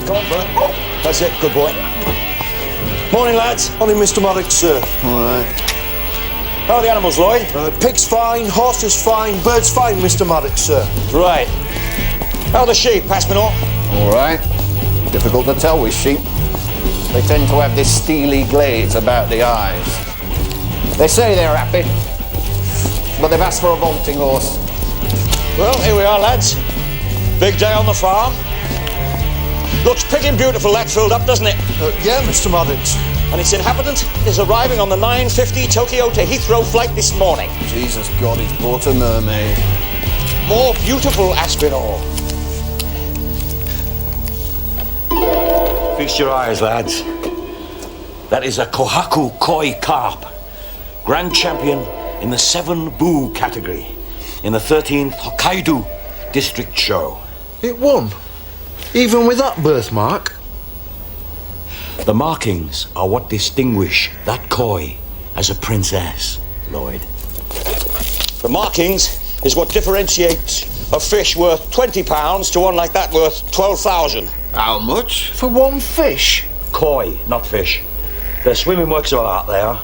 Come on, Bert. That's it, good boy. Morning, lads. Morning, Mr. Maddox, sir. All right. How are the animals, Lloyd? Pig's fine, horse is fine, bird's fine, Mr. Maddox, sir. Right. How are the sheep, Aspinall? All right. Difficult to tell with sheep. They tend to have this steely glaze about the eyes. They say they're happy, but they've asked for a vaulting horse. Well, here we are, lads. Big day on the farm. Looks pretty beautiful, that filled up, doesn't it? Yeah, Mr. Maddox. And its inhabitant is arriving on the 9:50 Tokyo to Heathrow flight this morning. Jesus God, he's bought a mermaid. More beautiful, Aspinall. Feast your eyes, lads. That is a Kohaku koi carp, grand champion in the 7 boo category in the 13th Hokkaido district show. It won? Even with that birthmark? The markings are what distinguish that koi as a princess, Lloyd. The markings is what differentiates a fish worth £20 to one like that worth 12,000. How much? For one fish? Koi, not fish. They're swimming works of art, they are.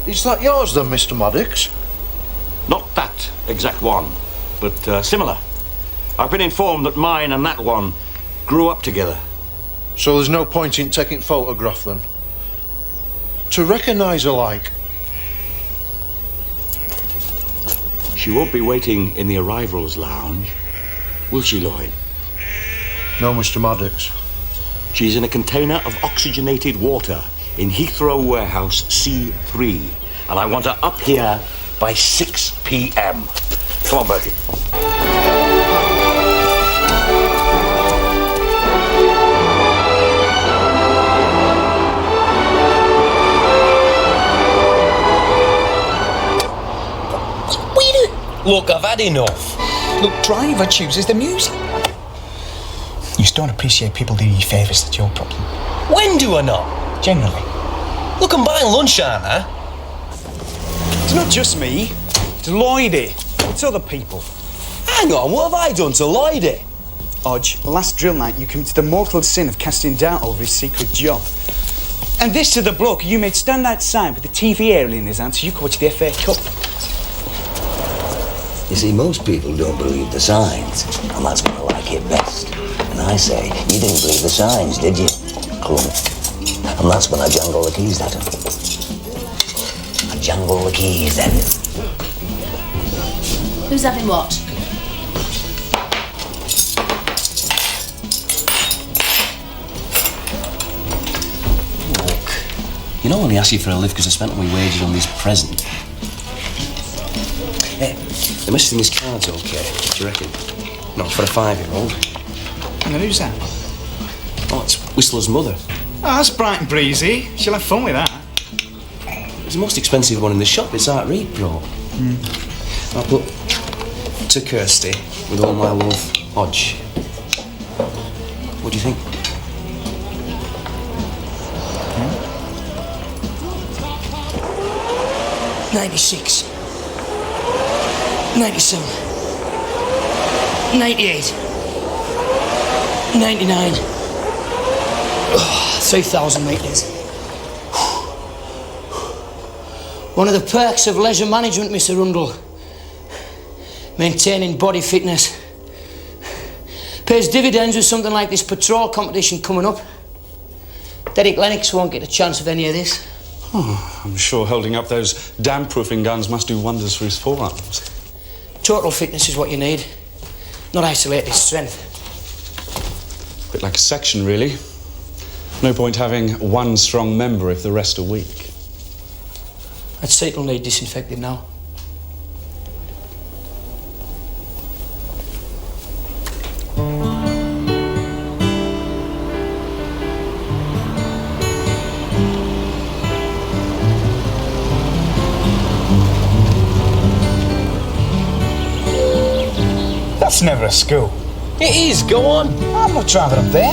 Is that yours then, Mr. Maddox? Not that exact one, but similar. I've been informed that mine and that one grew up together. So there's no point in taking photograph then? To recognise alike? She won't be waiting in the arrivals lounge, will she, Lloyd? No, Mr. Maddox. She's in a container of oxygenated water in Heathrow Warehouse C3, and I want her up here by 6 p.m. Come on, Bertie. Look, I've had enough. Look, driver chooses the music. You just don't appreciate people doing you favours, that's your problem. When do I not? Generally. Look, I'm buying lunch, aren't I? It's not just me. It's Lloydy. It's other people. Hang on, what have I done to Lloydy? Odge, last drill night you committed the mortal sin of casting doubt over his secret job. And this to the bloke you made stand outside with the TV aerial in his hand so you could watch the FA Cup. You see, most people don't believe the signs, and that's when I like it best. And I say, you didn't believe the signs, did you? Clunk. And that's when I jangle the keys at him. I jangle the keys then. Who's having what? Look, you know I only asked you for a lift because I spent all my wages on this present. Hey, the message in this card's okay. What do you reckon? Not for a 5-year-old. And then who's that? Oh, it's Whistler's mother. Oh, that's bright and breezy. She'll have fun with that. It's the most expensive one in the shop. It's Art Reed brought. I'll put to Kirsty with all my love, Hodge. What do you think? 96, 97, 98, 99, 3,000 metres. One of the perks of leisure management, Mr. Rundle. Maintaining body fitness. Pays dividends with something like this patrol competition coming up. Derek Lennox won't get a chance of any of this. Oh, I'm sure holding up those damp-proofing guns must do wonders for his forearms. Total fitness is what you need, not isolated strength. A bit like a section, really. No point having one strong member if the rest are weak. That seat will need disinfecting now. That's never a school. It is, go on. I'm not driving up there.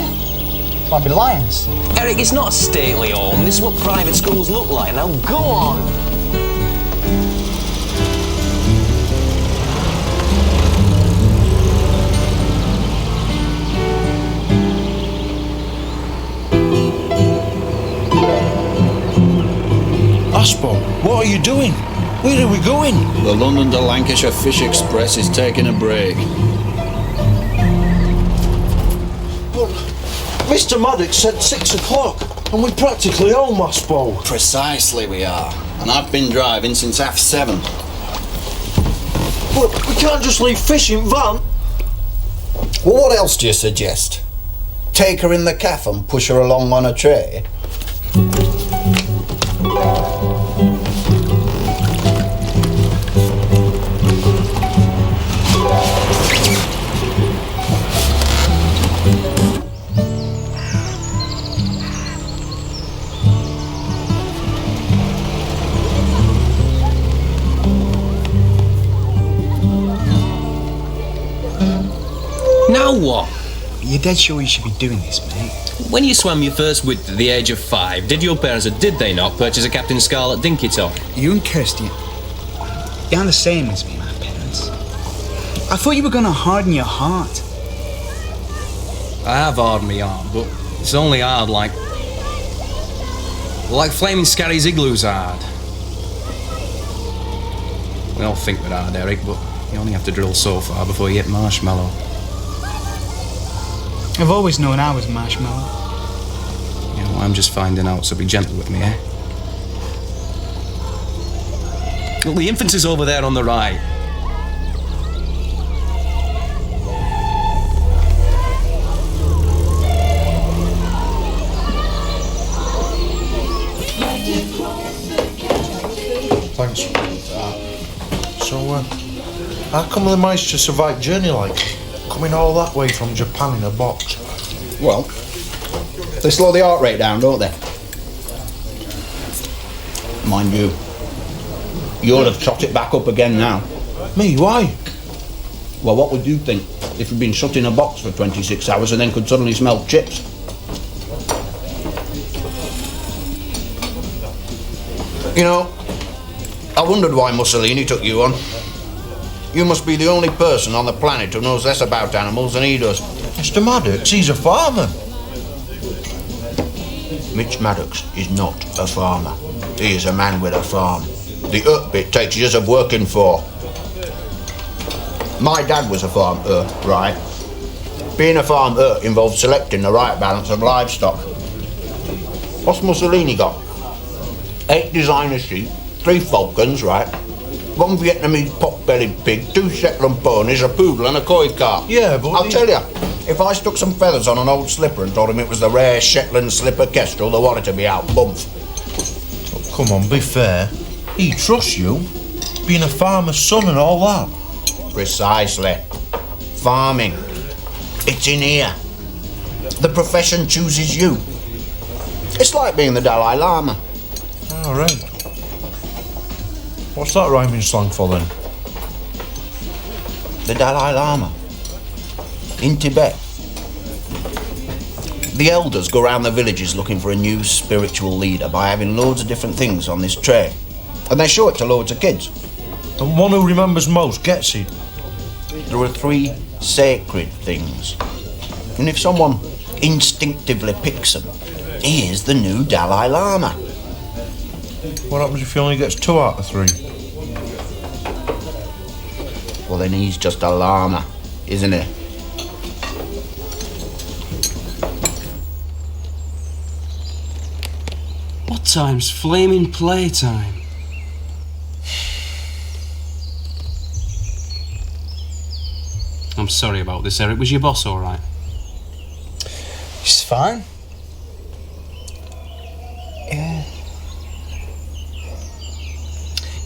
Might be lions. Eric, it's not a stately home. This is what private schools look like. Now, go on. Aspo, what are you doing? Where are we going? The London to Lancashire Fish Express is taking a break. But Mr. Maddox said 6 o'clock, and we're practically home, Aspo. Precisely we are. And I've been driving since 7:30. But we can't just leave fish in van. Well, what else do you suggest? Take her in the caff and push her along on a tray? Now what? You're dead sure you should be doing this, mate? When you swam your first width at the age of 5, did your parents, or did they not, purchase a Captain Scarlet dinky top? You and Kirsty, you aren't the same as me, my parents. I thought you were going to harden your heart. I have hardened my heart, but it's only hard like Flaming Scarry's igloo's hard. We all think we're hard, Eric, but you only have to drill so far before you hit marshmallow. I've always known I was marshmallow. You know, I'm just finding out, so be gentle with me, eh? Look, the infant is over there on the right. Thanks. So, how come they managed to survive journey like coming all that way from Japan in a box? Well, they slow the heart rate down, don't they? Mind you, you'd have shot it back up again now. Me, why? Well, what would you think if you'd been shut in a box for 26 hours and then could suddenly smell chips? You know, I wondered why Mussolini took you on. You must be the only person on the planet who knows less about animals than he does. Mr. Maddox, he's a farmer. Mitch Maddox is not a farmer. He is a man with a farm. The bit takes years of working for. My dad was a farm right? Being a farm involves selecting the right balance of livestock. What's Mussolini got? 8 designer sheep, 3 falcons, right? 1 Vietnamese pot-bellied pig, 2 Shetland ponies, a poodle and a koi carp. Yeah, but I'll tell you, if I stuck some feathers on an old slipper and told him it was the rare Shetland slipper kestrel, they wanted to be out bumps. Oh, come on, be fair. He trusts you, being a farmer's son and all that. Precisely. Farming. It's in here. The profession chooses you. It's like being the Dalai Lama. All right. What's that rhyming slang for then? The Dalai Lama. In Tibet. The elders go around the villages looking for a new spiritual leader by having loads of different things on this tray. And they show it to loads of kids. And one who remembers most gets it. There are 3 sacred things. And if someone instinctively picks them, he is the new Dalai Lama. What happens if he only gets 2 out of 3? Well, then he's just a llama, isn't he? What time's flaming playtime? I'm sorry about this, Eric. Was your boss all right? She's fine. Yeah.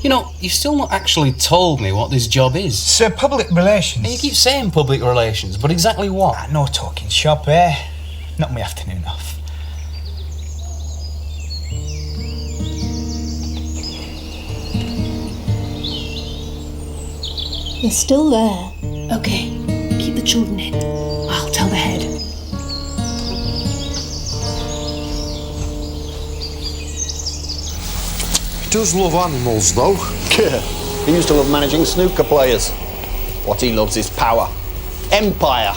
You know, you've still not actually told me what this job is. So, public relations. And you keep saying public relations, but exactly what? No talking shop, eh? Not my afternoon off. They're still there. Okay, keep the children in. I'll tell the head. does love animals, though. He used to love managing snooker players. What he loves is power. Empire.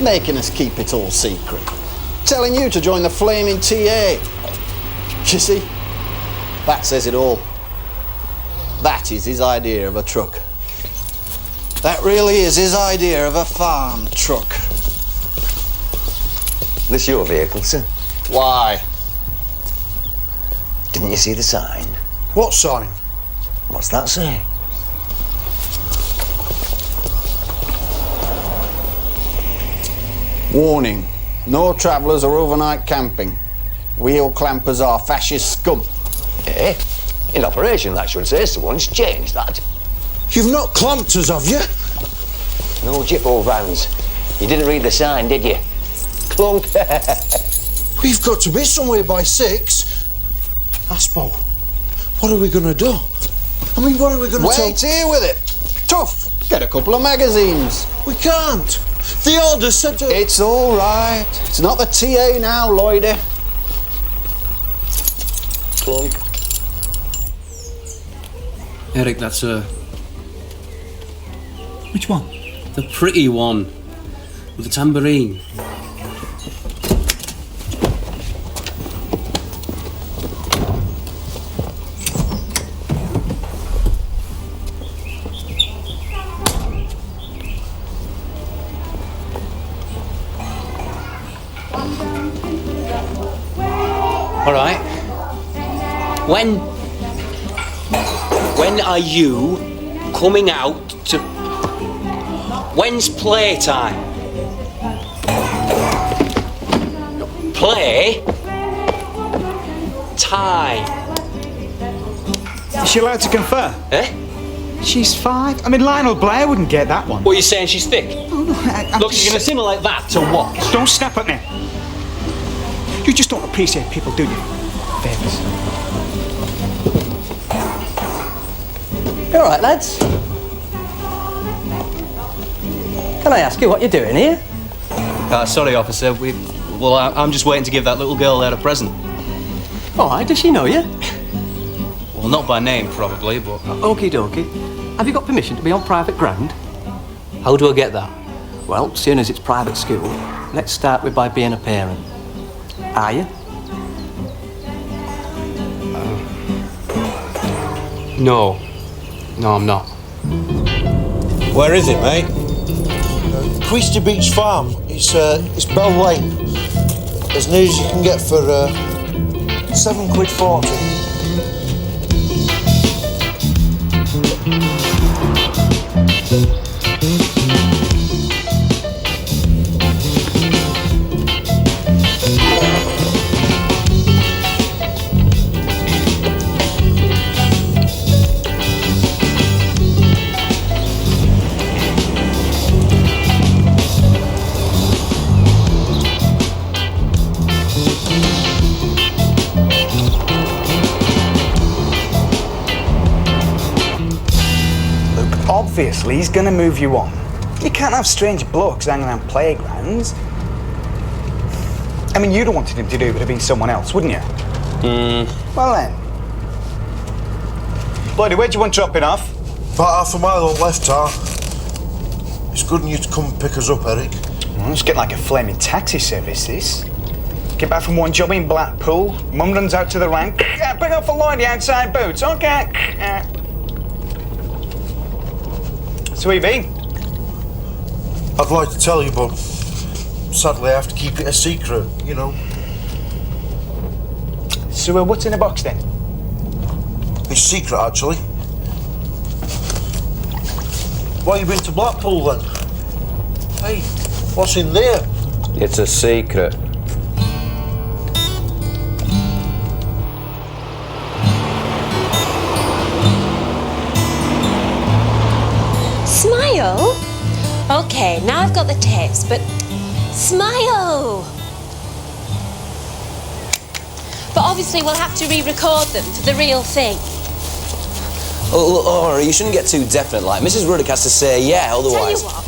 Making us keep it all secret. Telling you to join the flaming TA. You see? That says it all. That is his idea of a truck. That really is his idea of a farm truck. This your vehicle, sir? Why? Didn't you see the sign? What sign? What's that say? Warning. No travellers or overnight camping. Wheel clampers are fascist scum. Eh? In operation, that should say. Someone's changed that. You've not clamped us, have you? No jippo vans. You didn't read the sign, did you? Clunk. We've got to be somewhere by 6. Aspo, what are we going to do? I mean, what are we going to tell... Wait here with it. Tough. Get a couple of magazines. We can't. The order said to... It's all right. It's not the TA now, Lloydy. Clunk. Eric, that's her. Which one? The pretty one. With the tambourine. All right. When are you coming out to... When's playtime? Play? Time. Is she allowed to confer? Eh? She's 5. I mean, Lionel Blair wouldn't get that one. What are you saying, she's thick? Oh, no, I'm Look, just- you're going to simulate that to what? Don't snap at me. You just don't appreciate people, do you? Favours. You all right, lads? Can I ask you what you're doing here? Sorry, officer. I'm just waiting to give that little girl there a present. All right, does she know you? Well, not by name, probably, but... Okie dokie. Have you got permission to be on private ground? How do I get that? Well, seeing as it's private school, let's start with by being a parent. Are you? No. No, I'm not. Where is it, mate? Queasty Beach Farm. It's Bell Lane. As near as you can get for £7.40. Obviously, he's going to move you on. You can't have strange blokes hanging around playgrounds. I mean, you'd have wanted him to do it would have been someone else, wouldn't you? Well then. Lloydy, where do you want dropping off? About half a mile on left, tar. It's good of you to come and pick us up, Eric. Well, it's getting like a flaming taxi service, this. Get back from one job in Blackpool, Mum runs out to the rank. Pick up for Lloydy outside Boots, okay? So where you been? I'd like to tell you, but sadly I have to keep it a secret, you know. So what's in the box then? It's secret, actually. Why you been to Blackpool then? Hey, what's in there? It's a secret. Smile? Okay, now I've got the tapes, but smile! But obviously we'll have to re-record them for the real thing. Oh, you shouldn't get too definite, like. Mrs. Ruddock has to say yeah, otherwise... Tell you what,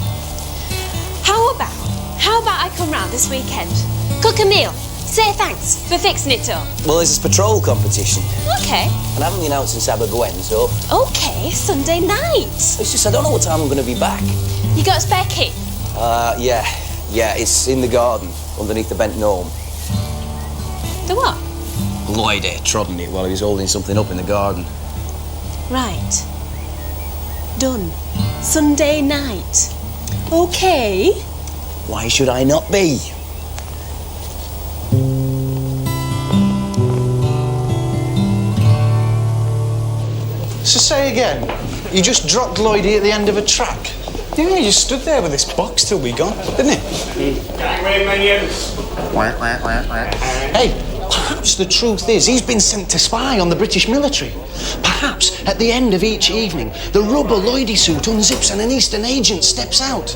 how about I come round this weekend, cook a meal, Say thanks for fixing it up. Well, there's this patrol competition. Okay. And I haven't been out since Abergwen, so... Okay, Sunday night. It's just I don't know what time I'm going to be back. You got a spare kit? Yeah. Yeah, it's in the garden, underneath the bent gnome. The what? Lloydy trodden it while he was holding something up in the garden. Right. Done. Sunday night. Okay. Why should I not be? So say again, you just dropped Lloydy at the end of a track? Yeah, he just stood there with this box till we gone, didn't he? Hey, perhaps the truth is he's been sent to spy on the British military. Perhaps at the end of each evening, the rubber Lloydy suit unzips and an Eastern agent steps out.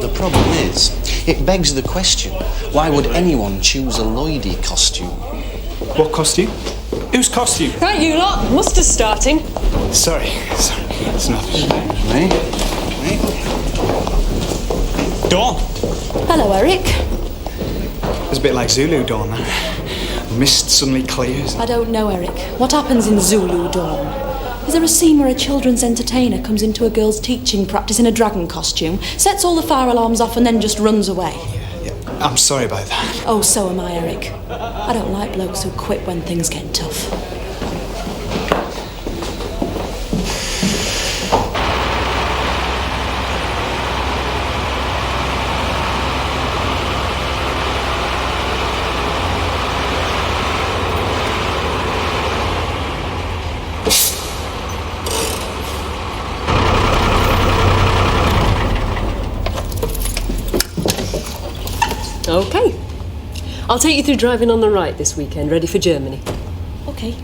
The problem is, it begs the question, why would anyone choose a Lloydy costume? What costume? Whose costume? Right, you lot. Muster's starting. Sorry. It's not me. Dawn. Hello, Eric. It's a bit like Zulu Dawn. Mist suddenly clears. I don't know, Eric. What happens in Zulu Dawn? Is there a scene where a children's entertainer comes into a girl's teaching practice in a dragon costume, sets all the fire alarms off and then just runs away? Yeah. I'm sorry about that. Oh, so am I, Eric. I don't like blokes who quit when things get tough. Okay. I'll take you through driving on the right this weekend, ready for Germany. Okay.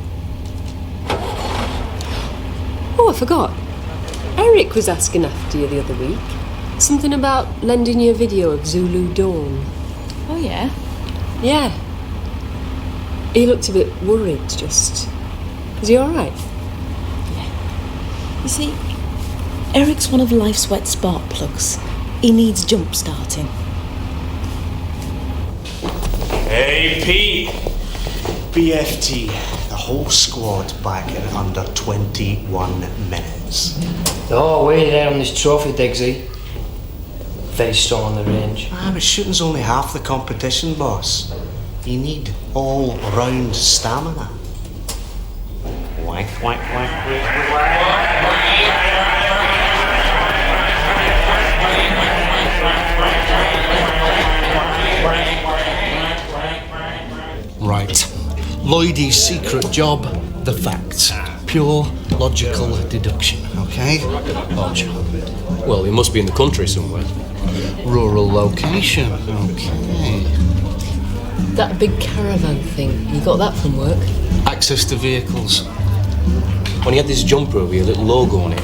Oh, I forgot. Eric was asking after you the other week. Something about lending you a video of Zulu Dawn. Oh, yeah? Yeah. He looked a bit worried, just. Is he all right? You see, Eric's one of life's wet spark plugs. He needs jump starting. Hey, Pete. BFT. The whole squad back in under 21 minutes. Oh, way there on this trophy, Diggsy. Very strong on the range. But shooting's only half the competition, boss. You need all-round stamina. Wank, wank, wank. Right. Lloydy's secret job, the facts. Pure logical deduction, okay? Lodge. Well, he must be in the country somewhere. Rural location, okay. That big caravan thing, you got that from work? Access to vehicles. When he had this jumper with a little logo on it.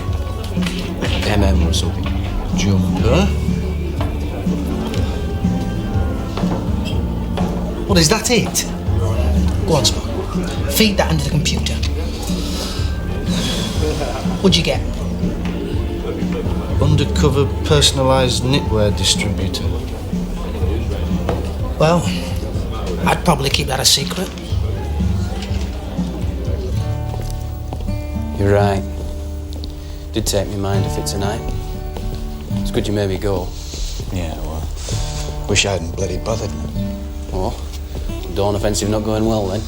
MM or something. Jumper? What, is that it? Go on, Spock. Feed that into the computer. What'd you get? Undercover personalised knitwear distributor. Well, I'd probably keep that a secret. You're right. Did take me mind of it tonight. It's good you made me go. Yeah, well, wish I hadn't bloody bothered. Oh, Dawn offensive not going well then?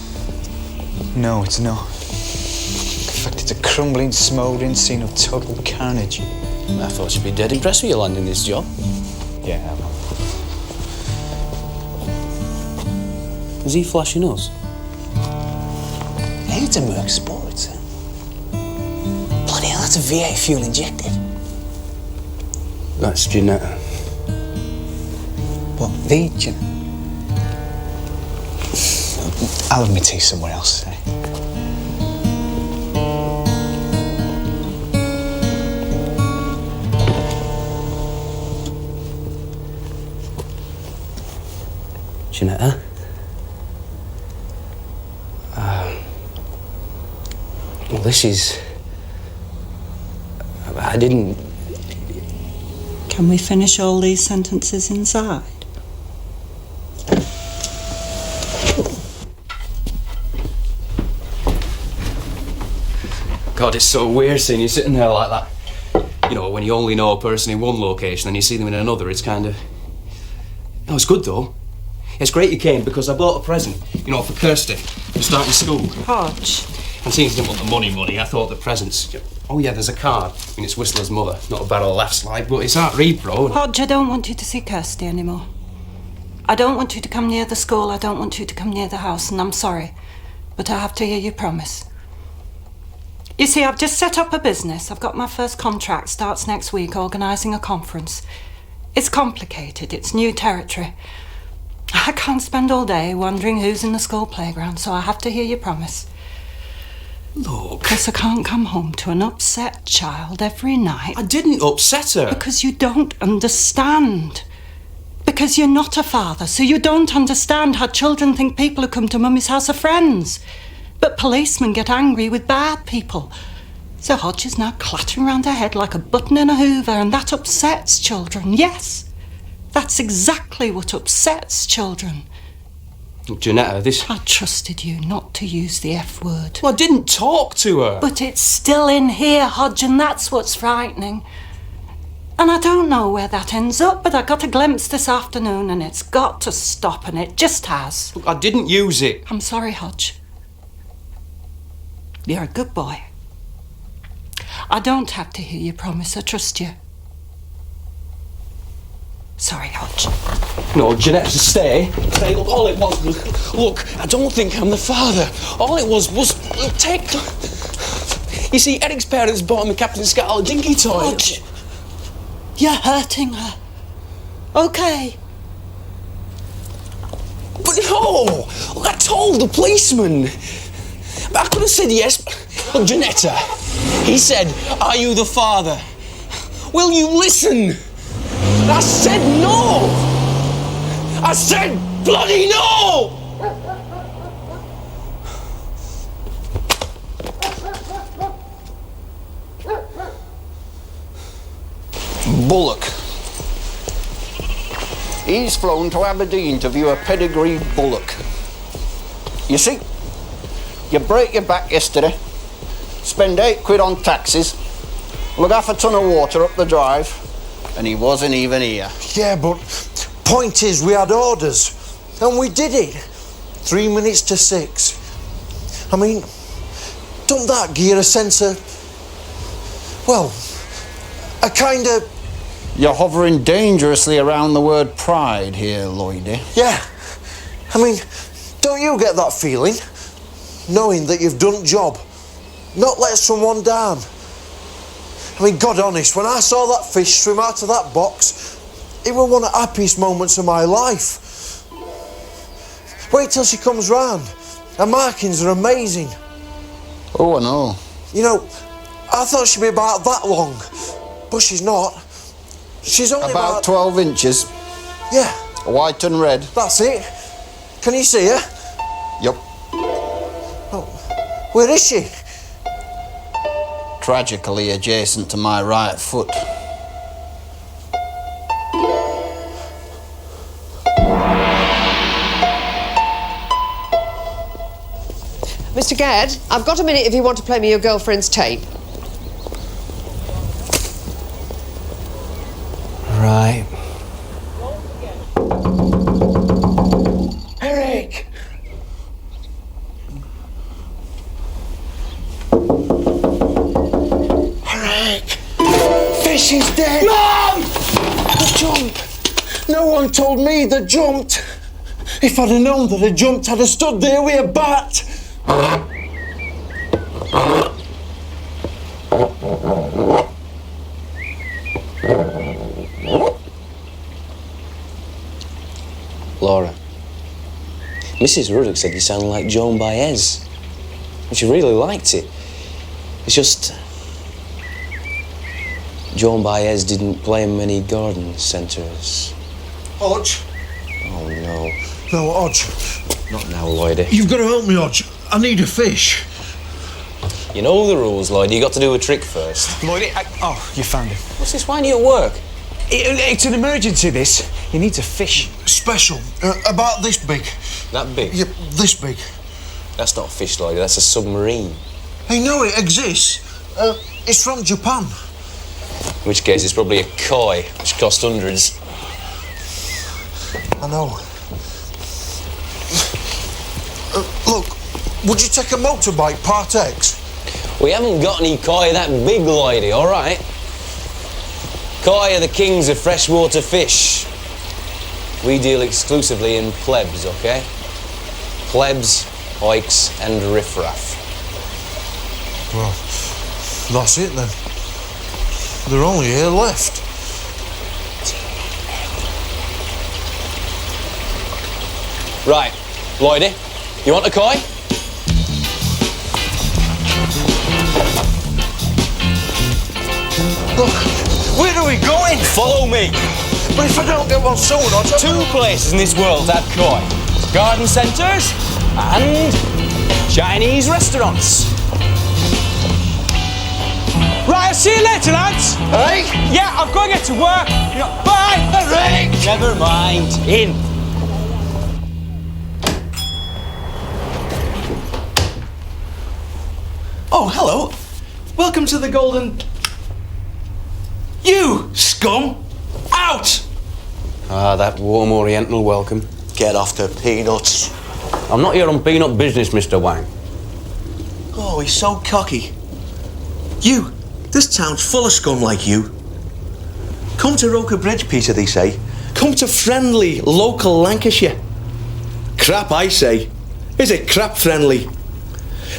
No, it's not. In fact, it's a crumbling, smouldering scene of total carnage. I thought you'd be dead impressed with you landing this job. Yeah, Is he flashing us? hey, it's a Merc Sports. Bloody hell, that's a V8 fuel injected. That's Janetta. What, the Janetta? I'll have my tea somewhere else, eh? Janetta? Well, this is... I didn't... Can we finish all these sentences inside? God, it's so weird seeing you sitting there like that. You know, when you only know a person in one location and you see them in another, it's kind of... Oh, it's good, though. It's great you came, because I bought a present, you know, for Kirsty, for starting school. Hodge. And seeing you didn't want the money, I thought the presents... Oh, yeah, there's a card. I mean, it's Whistler's mother. Not a barrel of laughs like, but it's hard to read, bro. Hodge, I don't want you to see Kirsty anymore. I don't want you to come near the school. I don't want you to come near the house, and I'm sorry, but I have to hear your promise. You see, I've just set up a business. I've got my first contract, starts next week, organising a conference. It's complicated, it's new territory. I can't spend all day wondering who's in the school playground, so I have to hear your promise. Look... Because I can't come home to an upset child every night. I didn't upset her. Because you don't understand. Because you're not a father, so you don't understand how children think people who come to Mummy's house are friends. But policemen get angry with bad people. So Hodge is now clattering around her head like a button in a hoover, and that upsets children, yes. That's exactly what upsets children. Look, Janetta, this... I trusted you not to use the F word. Well, I didn't talk to her. But it's still in here, Hodge, and that's what's frightening. And I don't know where that ends up, but I got a glimpse this afternoon, and it's got to stop, and it just has. Look, I didn't use it. I'm sorry, Hodge. You're a good boy. I don't have to hear your promise. I trust you. Sorry, Hodge. No, Jeanette, stay. Stay. Look, all it was... Look, I don't think I'm the father. All it was... Take... You see, Eric's parents bought him a Captain Scarlet dinky toy. Hodge, you're hurting her. Okay. But no! Look, I told the policeman. But I could have said yes. Look, Janetta, he said, are you the father? Will you listen? And I said no! I said bloody no! Bullock. He's flown to Aberdeen to view a pedigree bullock. You see? You break your back yesterday, spend £8 on taxis, lug half a ton of water up the drive, and he wasn't even here. Yeah, but point is, we had orders, and we did it. 3 minutes to 6. I mean, don't that give you a sense of, well, a kind of... You're hovering dangerously around the word pride here, Lloydy. Yeah. I mean, don't you get that feeling? Knowing that you've done job, not let someone down. I mean, God honest, when I saw that fish swim out of that box, it was one of the happiest moments of my life. Wait till she comes round. Her markings are amazing. Oh, I know. You know, I thought she'd be about that long, but she's not. She's only about 12 inches. Yeah. White and red. That's it. Can you see her? Yup. Where is she? Tragically adjacent to my right foot. Mr. Gadd, I've got a minute if you want to play me your girlfriend's tape. Right. Eric! Eric! Fish is dead! Mom! The jump! No one told me they jumped. If I'd have known that they jumped, I'd have stood there with a bat. Laura, Mrs. Ruddock said you sounded like Joan Baez. And she really liked it. It's just... Joan Baez didn't play many garden centres. Hodge? Oh, no. No, Hodge. Not now, Lloydy. You've got to help me, Hodge. I need a fish. You know the rules, Lloydy. You got to do a trick first. Lloydy, oh, you found him. What's this? Why aren't you at work? It's an emergency, this. He needs a fish. Special. About this big. That big? Yeah, this big. That's not a fish, Lloydy. That's a submarine. I know it exists. It's from Japan. In which case, it's probably a koi, which cost hundreds. I know. Look, would you take a motorbike, Part X? We haven't got any koi that big, Lloydy, all right? Koi are the kings of freshwater fish. We deal exclusively in plebs, OK? Plebs, oiks, and riffraff. Well, that's it then. They're only here left. Right, Lloydy, you want a koi? Look, where are we going? Follow me. But if I don't get one soon, I'll just... Two places in this world have koi. Garden centres and Chinese restaurants. Right, I'll see you later, lads. Hey? Yeah, I've got to get to work. Bye. Hey! Never mind. In. Oh, hello. Welcome to the Golden... You, scum! Out! Ah, that warm oriental welcome. Get off the peanuts. I'm not here on peanut business, Mr. Wang. Oh, he's so cocky. You, this town's full of scum like you. Come to Roker Bridge, Peter, they say. Come to friendly, local Lancashire. Crap, I say. Is it crap friendly?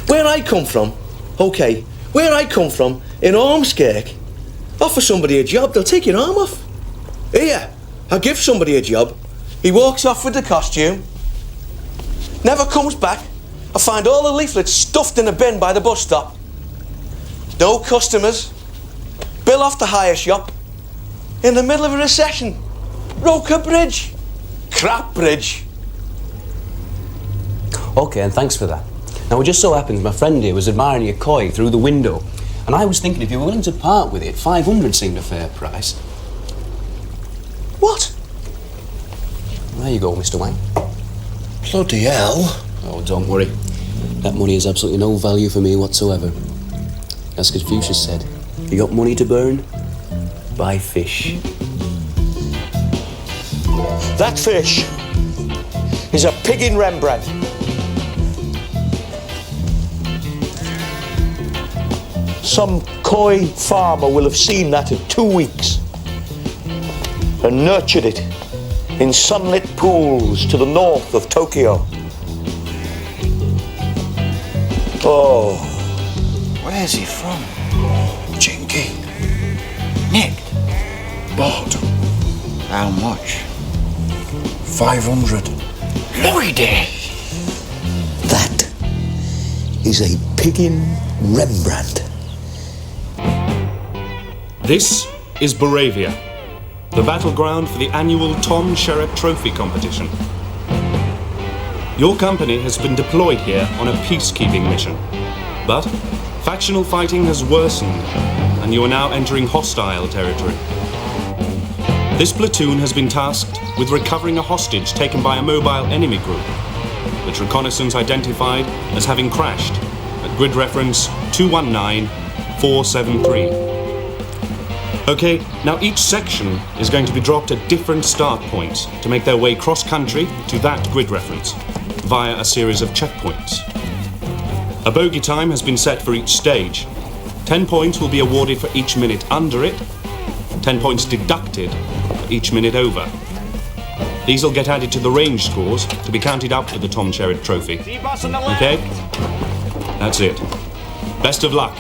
Where I come from, OK, where I come from, in Ormskirk, offer somebody a job, they'll take your arm off. Here, I give somebody a job. He walks off with the costume, never comes back. I find all the leaflets stuffed in a bin by the bus stop. No customers. Bill off the hire shop. In the middle of a recession. Roker Bridge. Crap bridge. OK, and thanks for that. Now, it just so happens my friend here was admiring your koi through the window, and I was thinking if you were willing to part with it, 500 seemed a fair price. What? There you go, Mr. Wang. Bloody hell. Oh, don't worry. That money has absolutely no value for me whatsoever. As Confucius said, you got money to burn? Buy fish. That fish is a pig in Rembrandt. Some koi farmer will have seen that in 2 weeks and nurtured it in sunlit pools to the north of Tokyo. Oh. Where's he from? Chinky. Nicked. Bought. How much? 500. Lloydy! That is a pig in Rembrandt. This is Boravia, the battleground for the annual Tom Sherritt Trophy competition. Your company has been deployed here on a peacekeeping mission, but factional fighting has worsened and you are now entering hostile territory. This platoon has been tasked with recovering a hostage taken by a mobile enemy group, which reconnaissance identified as having crashed at grid reference 219473. OK, now each section is going to be dropped at different start points to make their way cross-country to that grid reference via a series of checkpoints. A bogey time has been set for each stage. 10 points will be awarded for each minute under it, 10 points deducted for each minute over. These will get added to the range scores to be counted up for the Tom Sherritt Trophy. OK? That's it. Best of luck.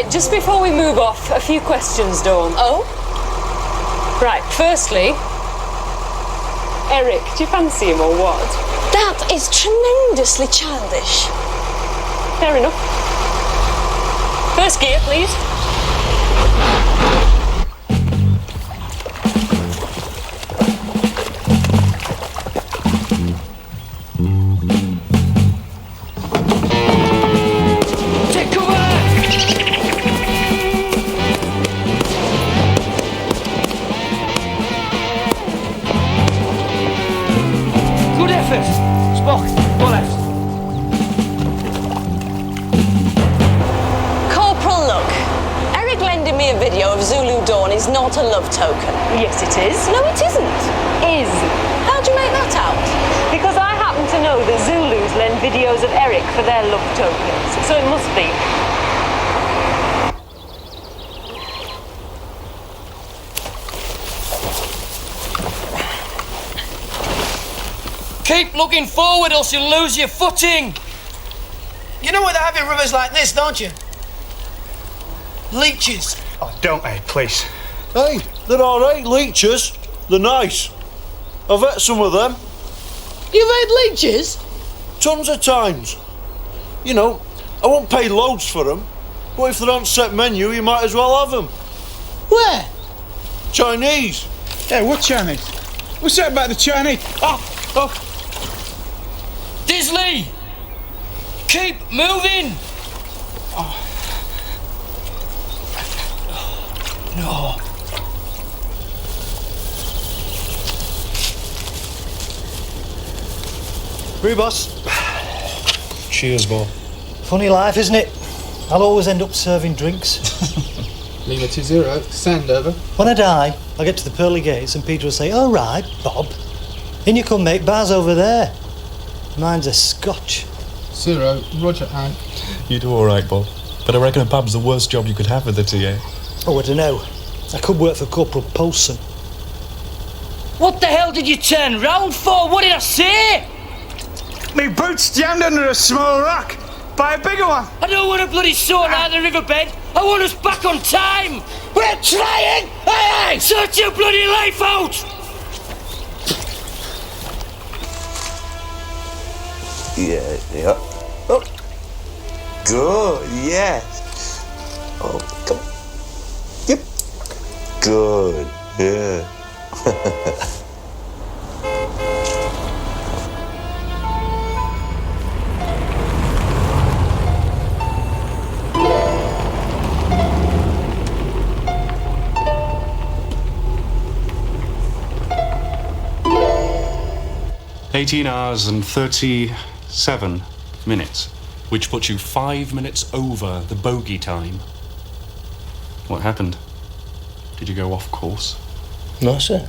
Just before we move off, a few questions, Dawn. Oh? Right, firstly, Eric, do you fancy him or what? That is tremendously childish. Fair enough. First gear, please. is not a love token. Yes, it is. No, it isn't. Is. How'd you make that out? Because I happen to know the Zulus lend videos of Eric for their love tokens, so it must be. Keep looking forward, else you'll lose your footing. You know what they have in rivers like this, don't you? Leeches. Oh, don't, hey, please. Hey, they're all right, leeches. They're nice. I've ate some of them. You've had leeches? Tons of times. You know, I won't pay loads for them, but if they're on set menu, you might as well have them. Where? Chinese. Hey, what Chinese? What's that about the Chinese? Oh. Disley! Keep moving! Oh. No. Brew, boss. Cheers, Bob. Funny life, isn't it? I'll always end up serving drinks. Lima 20, sand over. When I die, I'll get to the pearly gates and Peter will say, "All right, Bob. In you come, mate. Bar's over there. Mine's a Scotch." 0, Roger out. You do all right, Bob. But I reckon a pub's the worst job you could have with the TA. Oh, I don't know. I could work for Corporal Poulsen. What the hell did you turn round for? What did I say? Me boots jammed under a small rock. By a bigger one. I don't want a bloody sword out of the riverbed. I want us back on time. We're trying! Aye, aye! Sort your bloody life out! Yeah. Oh. Good, yes. Oh, come on. Yep. Good, yeah. "18 hours and 37 minutes, which puts you 5 minutes over the bogey time. What happened? Did you go off course?" No, sir.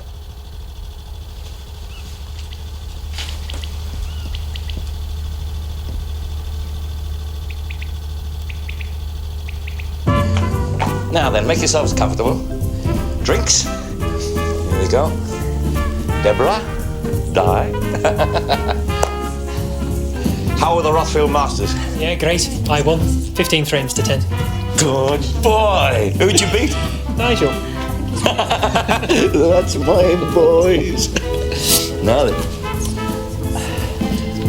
Now then, make yourselves comfortable. Drinks. Here we go. Deborah, die. How were the Rothfield Masters? Yeah, great. I won. 15 frames to 10. Good boy. Who'd you beat? Nigel. That's my boys. Now then,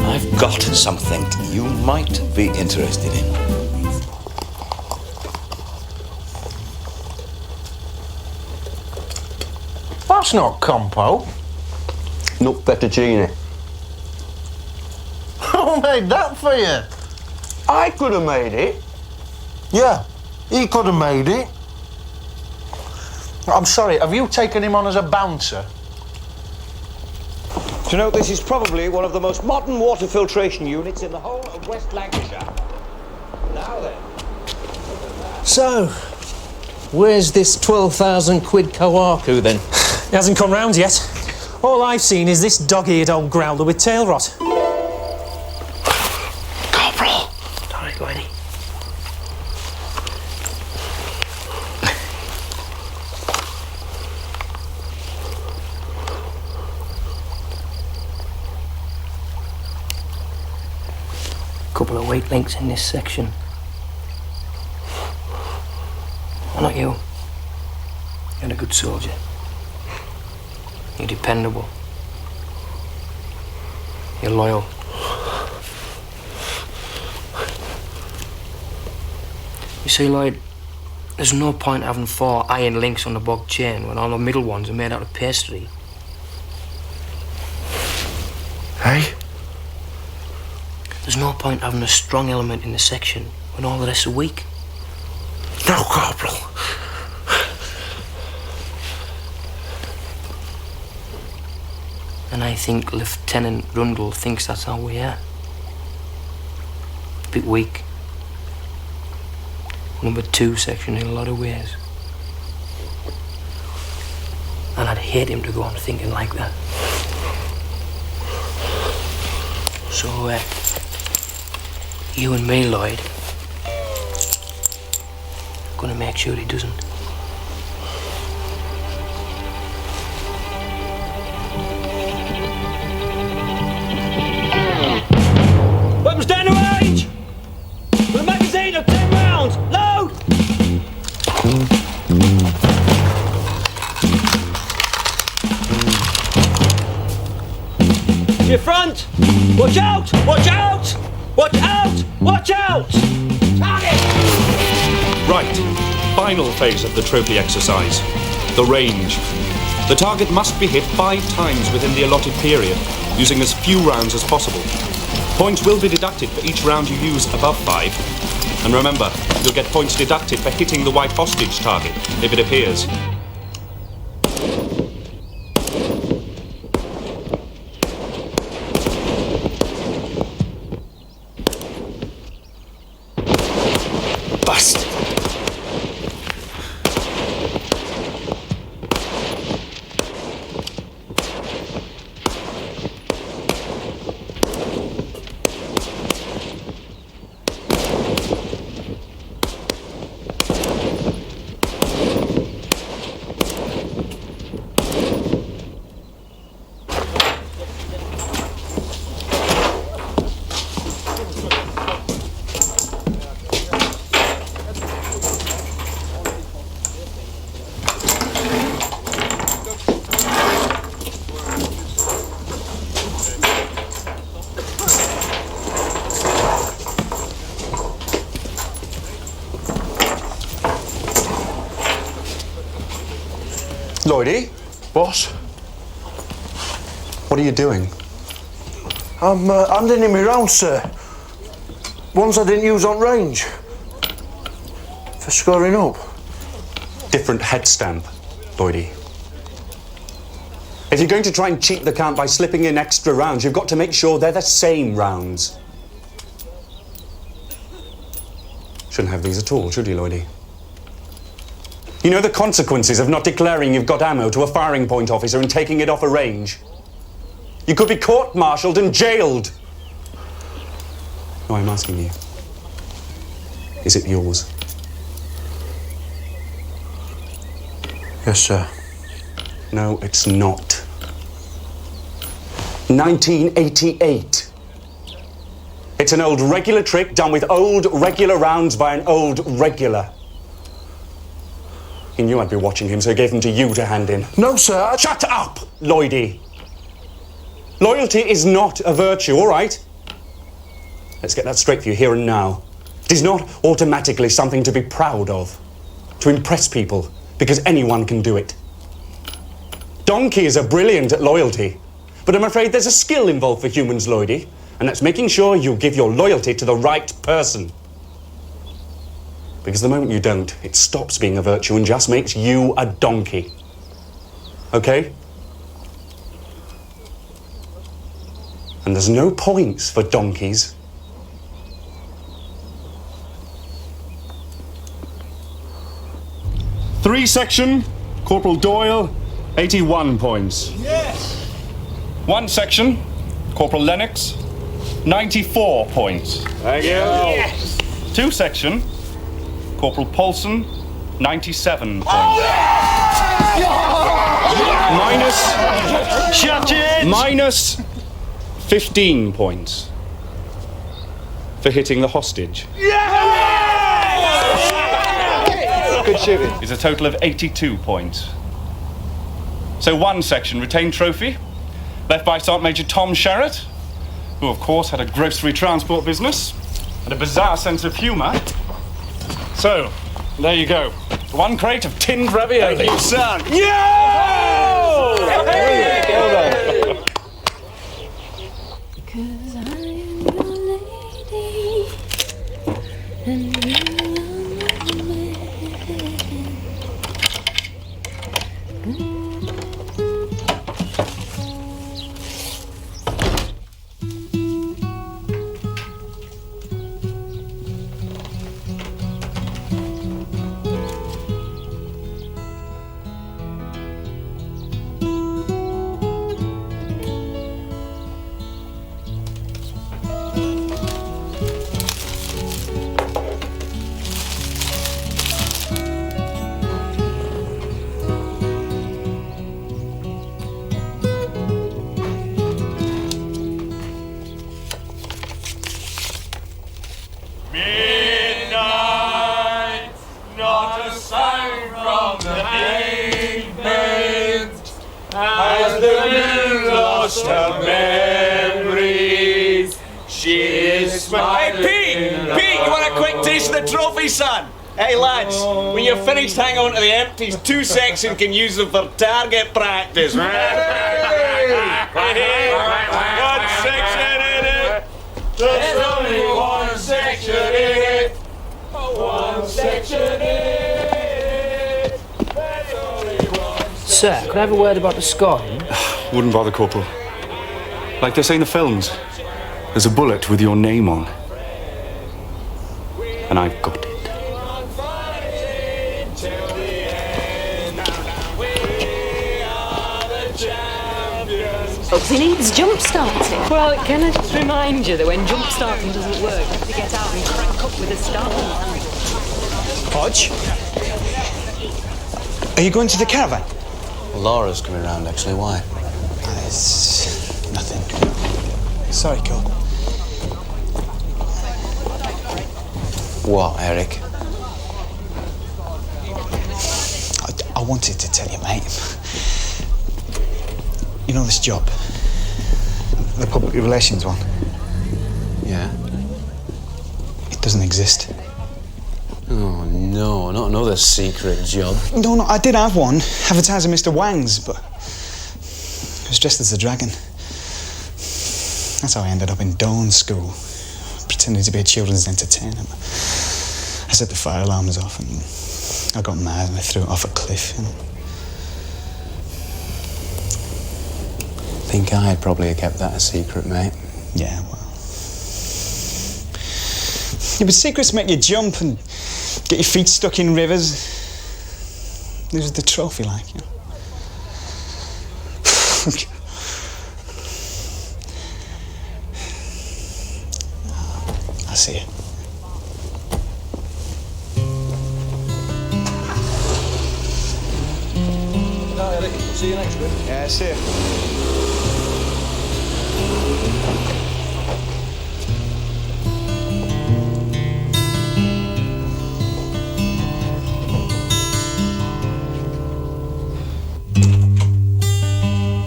I've got something you might be interested in. That's not compo. Nut fettuccine. Who made that for you? I could have made it. Yeah, he could have made it. I'm sorry, have you taken him on as a bouncer? Do you know, this is probably one of the most modern water filtration units in the whole of West Lancashire. Now then. So, where's this 12,000 quid Kawaku then? He hasn't come round yet. All I've seen is this dog-eared old growler with tail rot. Corporal! Sorry, Lloydy. Couple of weak links in this section. Well, not you. You're a good soldier. You're dependable. You're loyal. You see, Lloyd, there's no point having 4 iron links on the bog chain when all the middle ones are made out of pastry. Hey? There's no point having a strong element in the section when all the rest are weak. No, Corporal. And I think Lieutenant Rundle thinks that's how we are. A bit weak. Number 2 section in a lot of ways. hate him to go on thinking like that. So, you and me, Lloyd, gonna make sure he doesn't. Weapons down to range! With a magazine of 10 rounds! Load! To your front! Watch out! Watch out! Watch out! Watch out! Target! Right. Final phase of the trophy exercise. The range. The target must be hit 5 times within the allotted period, using as few rounds as possible. Points will be deducted for each round you use above 5. And remember, you'll get points deducted for hitting the white hostage target, if it appears. Bust. Lloydy? Boss? What are you doing? I'm handing him around, sir. Ones I didn't use on range. For scoring up. Different head stamp, Lloydy. If you're going to try and cheat the count by slipping in extra rounds, you've got to make sure they're the same rounds. Shouldn't have these at all, should you, Lloydy? You know the consequences of not declaring you've got ammo to a firing point officer and taking it off a range? You could be court-martialed and jailed. No, I'm asking you. Is it yours? Yes, sir. No, it's not. 1988. It's an old regular trick done with old regular rounds by an old regular. He knew I'd be watching him, so he gave them to you to hand in. No, sir. Shut up, Lloydy. Loyalty is not a virtue, all right? Let's get that straight for you here and now. It is not automatically something to be proud of, to impress people, because anyone can do it. Donkeys are brilliant at loyalty, but I'm afraid there's a skill involved for humans, Lloydy, and that's making sure you give your loyalty to the right person. Because the moment you don't, it stops being a virtue and just makes you a donkey. Okay? And there's no points for donkeys. Three section, Corporal Doyle, 81 points. Yes! 1 section, Corporal Lennox, 94 points. Thank you. Yes! 2 section, Corporal Paulson, 97 points. Minus 15 points for hitting the hostage. Good shooting. Is a total of 82 points. So 1 section, retained trophy, left by Sergeant Major Tom Sherratt, who of course had a grocery transport business and a bizarre sense of humour. So, there you go. 1 crate of tinned ravioli. Thank you, son. Yo! Hey! Well done. Cause I am your lady, and you are my man. As the moon lost her memories, she is smiling. Hey, Pete, you want a quick taste of the trophy, son? Hey, lads, when you're finished, hang on to the empties. 2 sections can use them for target practice. One section in it. There's only one section in it. One section in it. There's only one. Sir, could I have a word about the scoring? Wouldn't bother, Corporal. Like they say in the films, there's a bullet with your name on. And I've got it. He needs jump starting. Well, can I just remind you that when jump starting doesn't work, you have to get out and crank up with a start. Hodge? Are you going to the caravan? Laura's coming round, actually. Why? It's nothing. Sorry, Cole. What, Eric? I wanted to tell you, mate. You know this job? The public relations one? Yeah? It doesn't exist. Oh, no, not another secret job. No, I did have one, advertising Mr. Wang's, but I was dressed as a dragon. That's how I ended up in Dawn School, pretending to be a children's entertainer. I set the fire alarms off and I got mad and I threw it off a cliff. I think I'd probably have kept that a secret, mate. Yeah, well. Yeah, but secrets make you jump and get your feet stuck in rivers. This is the trophy, like, you know. I see it. No, Eric, we'll see you next week. Yeah, see you.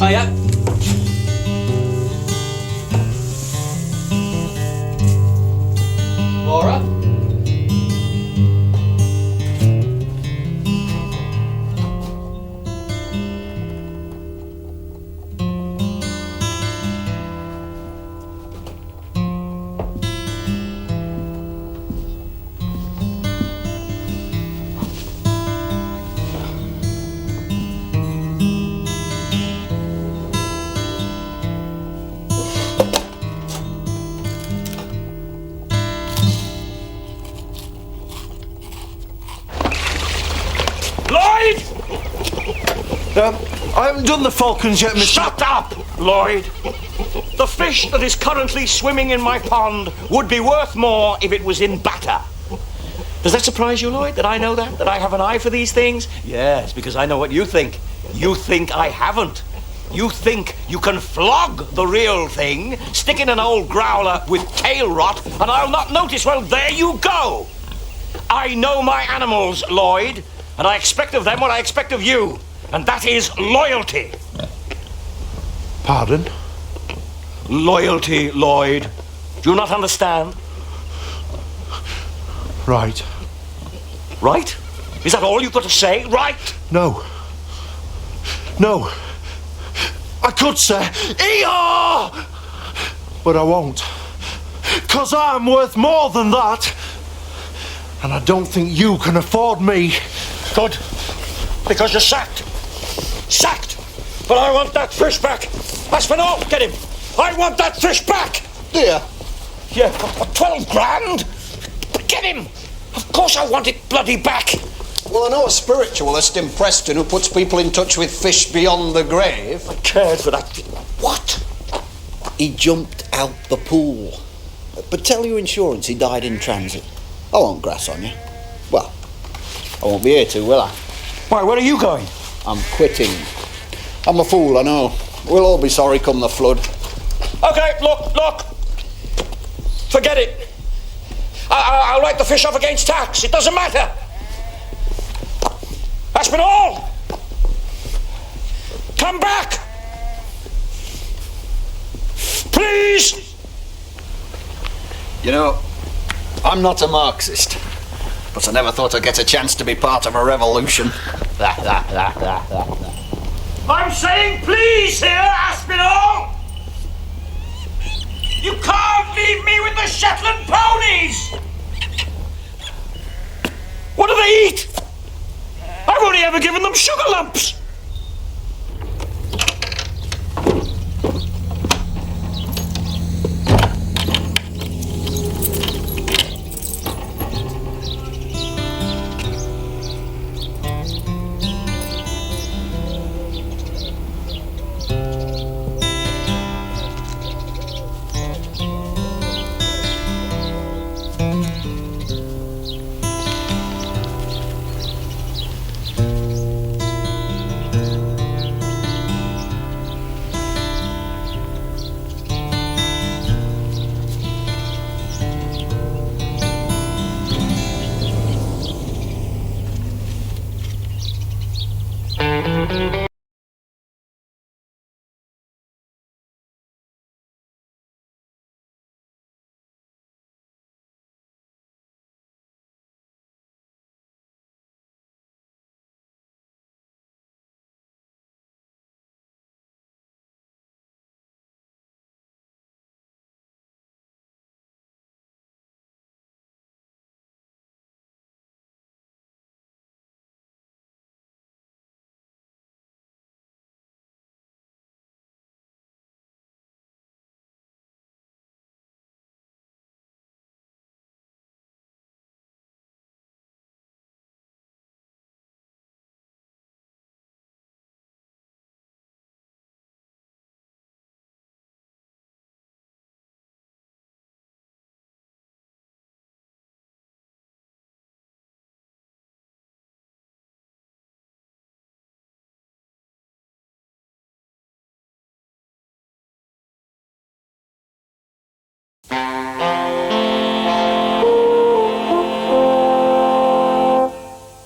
Hiya. Laura? Lloyd! I haven't done the falcons yet, Mr. Shut up, Lloyd! The fish that is currently swimming in my pond would be worth more if it was in batter. Does that surprise you, Lloyd, that I know that? That I have an eye for these things? Yes, because I know what you think. You think I haven't. You think you can flog the real thing, stick in an old growler with tail rot, and I'll not notice. Well, there you go. I know my animals, Lloyd, and I expect of them what I expect of you, and that is loyalty. Pardon? Loyalty, Lloyd. Do you not understand? Right. Right? Is that all you've got to say? Right? No. No. I could say, ER! But I won't. 'Cause I'm worth more than that. And I don't think you can afford me. Good. Because you're sacked. Sacked. But I want that fish back. Aspinall, get him. I want that fish back. Dear. Yeah, for 12 grand? Get him. Of course I want it bloody back. Well, I know a spiritualist in Preston who puts people in touch with fish beyond the grave. I cared for that. What? He jumped out the pool. But tell your insurance he died in transit. I won't grass on you. Well, I won't be here to, will I? Why, where are you going? I'm quitting. I'm a fool, I know. We'll all be sorry come the flood. Okay, look. Forget it. I'll write the fish off against tax. It doesn't matter. That's Aspinall! Come back! Please! You know, I'm not a Marxist, but I never thought I'd get a chance to be part of a revolution. I'm saying please here, Aspinall! You can't leave me with the Shetland ponies! What do they eat? I've only ever given them sugar lumps!